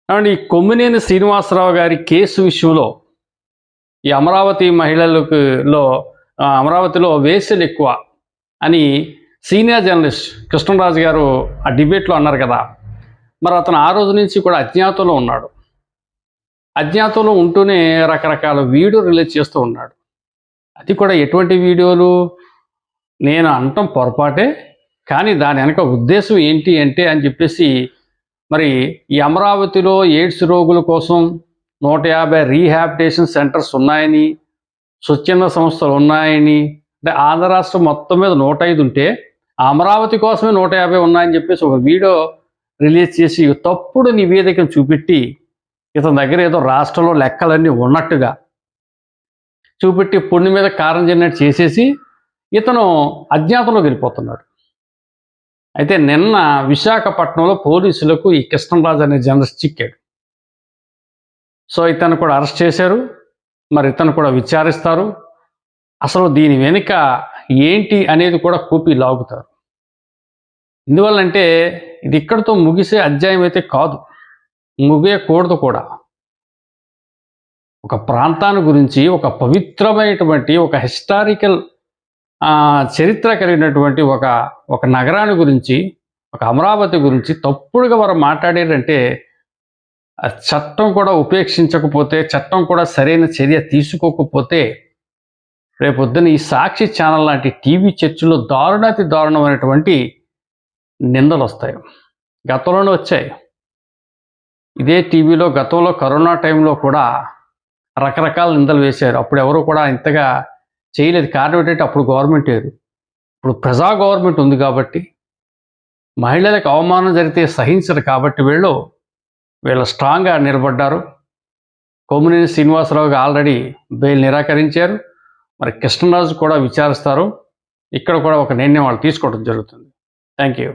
And ఈ కొమ్మినేని శ్రీనివాసరావు గారి case విషయంలో ఈ అమరావతి మహిళలకు అమరావతిలో వేసలు ఎక్కువ అని సీనియర్ జర్నలిస్ట్ కృష్ణరాజు గారు ఆ డిబేట్లో అన్నారు కదా. మరి అతను ఆ రోజు నుంచి కూడా అజ్ఞాతంలో ఉన్నాడు. అజ్ఞాతంలో ఉంటూనే రకరకాల వీడియో రిలీజ్ చేస్తూ ఉన్నాడు. అది కూడా ఎటువంటి వీడియోలు నేను అనటం పొరపాటే, కానీ దాని వెనక ఉద్దేశం ఏంటి అంటే అని చెప్పేసి, మరి ఈ అమరావతిలో ఎయిడ్స్ రోగుల కోసం 150 రీహాబిటేషన్ సెంటర్స్ ఉన్నాయని, స్వచ్ఛంద సంస్థలు ఉన్నాయని, అంటే ఆంధ్ర రాష్ట్రం మొత్తం మీద 105 ఉంటే అమరావతి కోసమే 150 ఉన్నాయని చెప్పేసి ఒక వీడియో రిలీజ్ చేసి తప్పుడు నివేదికను చూపెట్టి ఇతని దగ్గర ఏదో రాష్ట్రంలో లెక్కలన్నీ ఉన్నట్టుగా చూపెట్టి పుణ్యం మీద కారం చెన్నట్టు చేసేసి ఇతను అజ్ఞాతంలోకి వెళ్ళిపోతున్నాడు. అయితే నిన్న విశాఖపట్నంలో పోలీసులకు ఈ కృష్ణరాజు అనే జర్నలిస్ట్ చిక్కాడు. సో ఇతను కూడా అరెస్ట్ చేశారు. మరి ఇతను కూడా విచారిస్తారు. అసలు దీని వెనుక ఏంటి అనేది కూడా కూపి లాగుతారు. ఎందువల్లంటే ఇది ఇక్కడితో ముగిసే అధ్యాయం అయితే కాదు, ముగియకూడదు కూడా. ఒక ప్రాంతాన్ని గురించి, ఒక పవిత్రమైనటువంటి ఒక హిస్టారికల్ చరిత్ర కలిగినటువంటి ఒక నగరాన్ని గురించి, ఒక అమరావతి గురించి తప్పుడుగా వారు మాట్లాడారంటే చట్టం కూడా ఉపేక్షించకపోతే, చట్టం కూడా సరైన చర్య తీసుకోకపోతే రేపొద్దున ఈ సాక్షి ఛానల్ లాంటి టీవీ చర్చలో దారుణాతి దారుణమైనటువంటి నిందలు వస్తాయి. గతంలోనే వచ్చాయి. ఇదే టీవీలో గతంలో కరోనా టైంలో కూడా రకరకాల నిందలు వేశారు. అప్పుడు ఎవరు కూడా ఇంతగా చేయలేదు. కారణం ఏంటంటే అప్పుడు గవర్నమెంట్ వేరు, ఇప్పుడు ప్రజా గవర్నమెంట్ ఉంది కాబట్టి మహిళలకు అవమానం జరిగితే సహించరు కాబట్టి వీళ్ళు స్ట్రాంగ్గా నిలబడ్డారు. కొమ్మినేని శ్రీనివాసరావుకి ఆల్రెడీ బెయిల్ నిరాకరించారు. మరి కృష్ణరాజు కూడా విచారిస్తారు. ఇక్కడ కూడా ఒక నిర్ణయం వాళ్ళు తీసుకోవడం జరుగుతుంది. Thank you.